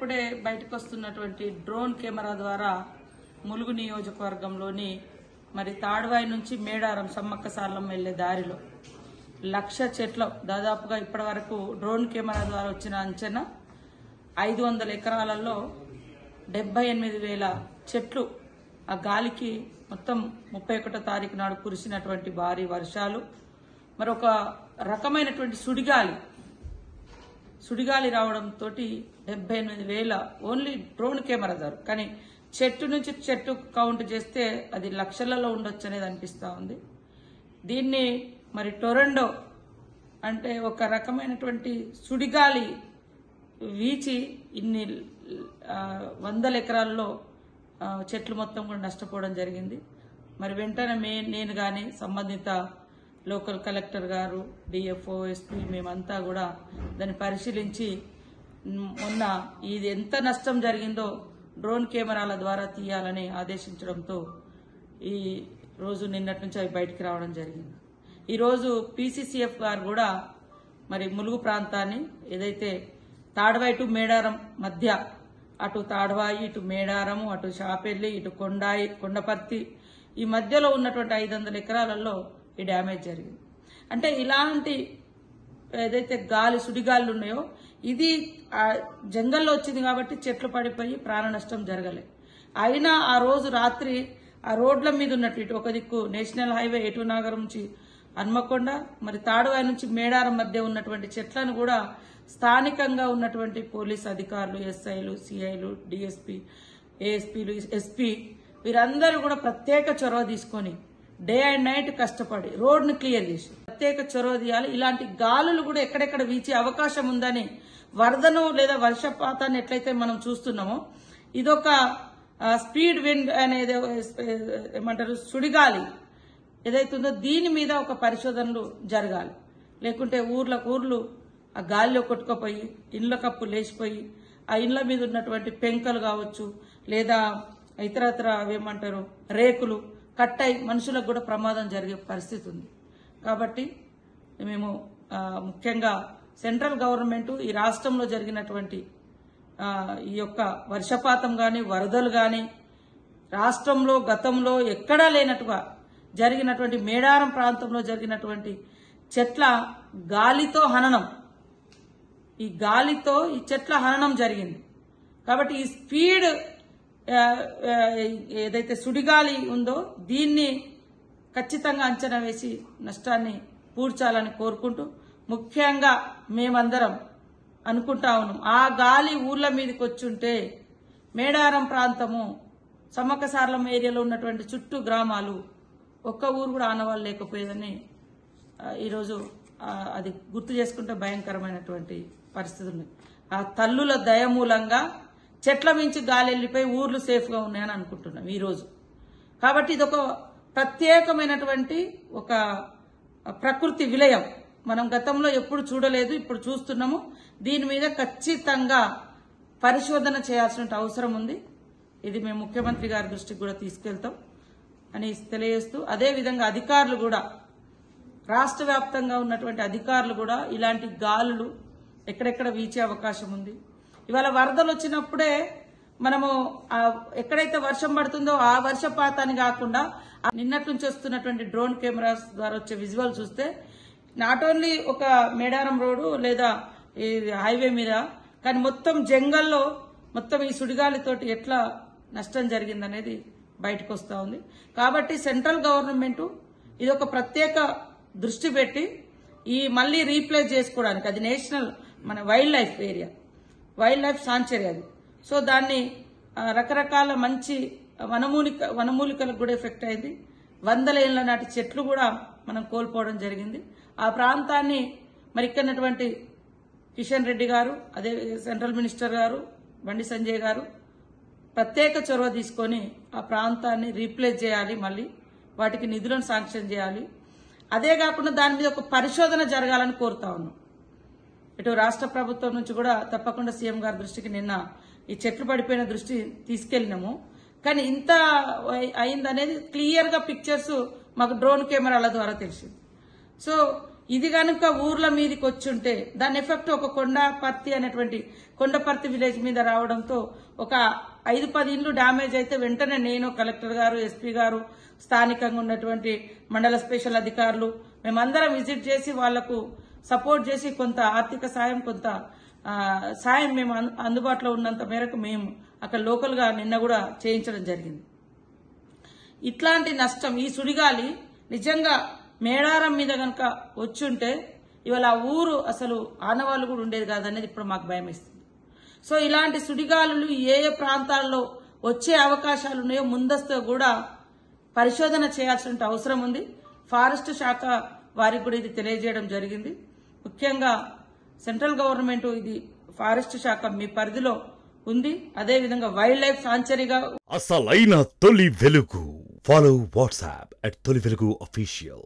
ఇప్పుడిప్పుడే బయటకు వస్తున్నటువంటి డ్రోన్ కెమెరా ద్వారా ములుగు నియోజకవర్గంలోని మరి తాడ్వాయి నుంచి మేడారం సమ్మక్క సార్లం వెళ్లే దారిలో 1,00,000 చెట్లు దాదాపుగా ఇప్పటి వరకు డ్రోన్ కెమెరా ద్వారా వచ్చిన అంచనా 500 ఎకరాలలో 78,000 చెట్లు ఆ గాలికి మొత్తం 31వ తారీఖు నాడు కురిసినటువంటి భారీ వర్షాలు మరొక రకమైనటువంటి సుడిగాలి రావడంతో 78,000 ఓన్లీ డ్రోన్ కెమెరా ద్వారా కానీ చెట్టు నుంచి చెట్టు కౌంట్ చేస్తే అది లక్షలలో ఉండొచ్చు అనేది అనిపిస్తా ఉంది. దీన్ని మరి టొరండో అంటే ఒక రకమైనటువంటి సుడిగాలి వీచి ఇన్ని 100 ఎకరాల్లో చెట్లు మొత్తం కూడా నష్టపోవడం జరిగింది. మరి వెంటనే నేను కానీ సంబంధిత లోకల్ కలెక్టర్ గారు, డిఎఫ్ఓ, ఎస్పీ మేమంతా కూడా దాన్ని పరిశీలించి మొన్న ఇది ఎంత నష్టం జరిగిందో డ్రోన్ కెమెరాల ద్వారా తీయాలని ఆదేశించడంతో ఈ రోజు నిన్నటి నుంచి అవి బయటికి రావడం జరిగింది. ఈరోజు పీసీసీఎఫ్ గారు కూడా మరి ములుగు ప్రాంతాన్ని ఏదైతే తాడ్వాయి టు మేడారం మధ్య అటు తాడ్వాయి ఇటు మేడారము అటు షాపెల్లి ఇటు కొండపర్తి ఈ మధ్యలో ఉన్నటువంటి 500 ఎకరాలలో ఈ డ్యామేజ్ జరిగింది. అంటే ఇలాంటి ఏదైతే సుడిగాలు ఉన్నాయో ఇది జంగల్లో వచ్చింది కాబట్టి చెట్లు పడిపోయి ప్రాణ నష్టం జరగలే. అయినా ఆ రోజు రాత్రి ఆ రోడ్ల మీద ఉన్నట్టు ఇటు ఒక దిక్కు నేషనల్ హైవే ఎటునాగరం నుంచి హన్మకొండ మరి తాడువాయి నుంచి మేడారం మధ్య ఉన్నటువంటి చెట్లను కూడా స్థానికంగా ఉన్నటువంటి పోలీస్ అధికారులు, ఎస్ఐలు, సిఐలు, డిఎస్పీ, ఏఎస్పీలు, ఎస్పీ వీరందరూ కూడా ప్రత్యేక చొరవ తీసుకొని డే అండ్ నైట్ కష్టపడి రోడ్ను క్లియర్ చేసి ప్రత్యేక చొరవ తీయాలి. ఇలాంటి గాలులు కూడా ఎక్కడెక్కడ వీచే అవకాశం ఉందని వరదను లేదా వర్షపాతాన్ని ఎట్లయితే మనం చూస్తున్నామో ఇదొక స్పీడ్ విండ్ అనేది ఏమంటారు సుడిగాలి ఏదైతుందో దీని మీద ఒక పరిశోధనలు జరగాలి. లేకుంటే ఊర్లు ఆ గాలిలో కొట్టుకుపోయి ఇండ్ల కప్పు లేచిపోయి ఆ ఇండ్ల మీద ఉన్నటువంటి పెంకలు కావచ్చు లేదా ఇతరత్ర ఏమంటారు రేకులు కట్టయి మనుషులకు కూడా ప్రమాదం జరిగే పరిస్థితి ఉంది. కాబట్టి మేము ముఖ్యంగా సెంట్రల్ గవర్నమెంట్ ఈ రాష్ట్రంలో జరిగినటువంటి ఈ యొక్క వర్షపాతం గాని వరదలు గాని రాష్ట్రంలో గతంలో ఎక్కడా లేనట్టుగా జరిగినటువంటి మేడారం ప్రాంతంలో జరిగినటువంటి చెట్ల గాలితో హననం ఈ చెట్ల హననం జరిగింది. కాబట్టి ఈ స్పీడ్ ఏదైతే సుడిగాలి ఉందో దీన్ని ఖచ్చితంగా అంచనా వేసి నష్టాన్ని పూడ్చాలని కోరుకుంటూ ముఖ్యంగా మేమందరం అనుకుంటా ఉన్నాం ఆ గాలి ఊర్ల మీదకి వచ్చుంటే మేడారం ప్రాంతము సమ్మక్క సార్లం ఏరియాలో ఉన్నటువంటి చుట్టూ గ్రామాలు ఒక్క ఊరు కూడా ఆనవాళ్ళు లేకపోయేదని ఈరోజు అది గుర్తు చేసుకుంటే భయంకరమైనటువంటి పరిస్థితి ఉంది. ఆ తల్లుల దయ మూలంగా చెట్ల మించి గాలి వెళ్ళిపోయి ఊర్లు సేఫ్గా ఉన్నాయని అనుకుంటున్నాం ఈరోజు. కాబట్టి ఇదొక ప్రత్యేకమైనటువంటి ఒక ప్రకృతి విలయం మనం గతంలో ఎప్పుడు చూడలేదు, ఇప్పుడు చూస్తున్నాము. దీని మీద ఖచ్చితంగా పరిశోధన చేయాల్సిన అవసరం ఉంది. ఇది మేము ముఖ్యమంత్రి గారి దృష్టికి కూడా తీసుకెళ్తాం అని తెలియజేస్తూ అదేవిధంగా అధికారులు కూడా రాష్ట్ర వ్యాప్తంగా ఉన్నటువంటి అధికారులు కూడా ఇలాంటి గాలులు ఎక్కడెక్కడ వీచే అవకాశం ఉంది. ఇవాళ వరదలు వచ్చినప్పుడే మనము ఎక్కడైతే వర్షం పడుతుందో ఆ వర్షపాతాన్ని కాకుండా నిన్నటి నుంచి వస్తున్నటువంటి డ్రోన్ కెమెరాస్ ద్వారా వచ్చే విజువల్ చూస్తే నాట్ ఓన్లీ ఒక మేడారం రోడ్డు లేదా ఈ హైవే మీద కానీ మొత్తం జంగల్లో మొత్తం ఈ సుడిగాలితోటి ఎట్లా నష్టం జరిగిందనేది బయటకు వస్తూ ఉంది. కాబట్టి సెంట్రల్ గవర్నమెంట్ ఇది ఒక ప్రత్యేక దృష్టి పెట్టి ఈ మళ్లీ రీప్లేస్ చేసుకోవడానికి అది నేషనల్ మన వైల్డ్ లైఫ్ సాంచురీ అది. సో దాన్ని రకరకాల మంచి వనమూలికలకు కూడా ఎఫెక్ట్ అయింది. 100 ఏళ్ల నాటి చెట్లు కూడా మనం కోల్పోవడం జరిగింది. ఆ ప్రాంతాన్ని మరి ఇక్కడటువంటి కిషన్ రెడ్డి గారు అదే సెంట్రల్ మినిస్టర్ గారు బండి సంజయ్ గారు ప్రత్యేక చొరవ తీసుకొని ఆ ప్రాంతాన్ని రీప్లేస్ చేయాలి, మళ్ళీ వాటికి నిధులను శాంక్షన్ చేయాలి. అదే కాకుండా దాని మీద ఒక పరిశోధన జరగాలని కోరుతా ఉన్నాం. ఇటు రాష్ట్ర ప్రభుత్వం నుంచి కూడా తప్పకుండా సీఎం గారి దృష్టికి నిన్న ఈ చెట్లు పడిపోయిన దృష్టి తీసుకెళ్లినాము. కానీ ఇంత అయిందనేది క్లియర్ గా పిక్చర్స్ మాకు డ్రోన్ కెమెరాల ద్వారా తెలిసింది. సో ఇది కనుక ఊర్ల మీదకి వచ్చుంటే దాని ఎఫెక్ట్ ఒక కొండపర్తి విలేజ్ మీద రావడంతో ఒక 5-10 ఇండ్లు డ్యామేజ్ అయితే వెంటనే నేను, కలెక్టర్ గారు, ఎస్పీ గారు, స్థానికంగా ఉన్నటువంటి మండల స్పెషల్ అధికారులు మేమందరం విజిట్ చేసి వాళ్లకు సపోర్ట్ చేసి కొంత ఆర్థిక సాయం, కొంత సాయం మేము అందుబాటులో ఉన్నంత మేరకు మేము అక్కడ లోకల్ గా నిన్న కూడా చేయించడం జరిగింది. ఇట్లాంటి నష్టం ఈ సుడిగాలి నిజంగా మేడారం మీద గనక వచ్చుంటే ఇవాళ ఆ ఊరు అసలు ఆనవాళ్ళు కూడా ఉండేది కాదనేది ఇప్పుడు మాకు భయం ఇస్తుంది. సో ఇలాంటి సుడిగాలులు ఏ ఏ ప్రాంతాల్లో వచ్చే అవకాశాలు ఉన్నాయో ముందస్తు కూడా పరిశోధన చేయాల్సిన అవసరం ఉంది. ఫారెస్ట్ శాఖ వారికి కూడా ఇది తెలియజేయడం జరిగింది. ముఖ్యంగా సెంట్రల్ గవర్నమెంట్ ఇది ఫారెస్ట్ శాఖ మీ పరిధిలో ఉంది. అదేవిధంగా వైల్డ్ లైఫ్ సాంచురీగా అసలైన తొలి వెలుగు. ఫాలో వాట్సాప్ @తొలి వెలుగు official.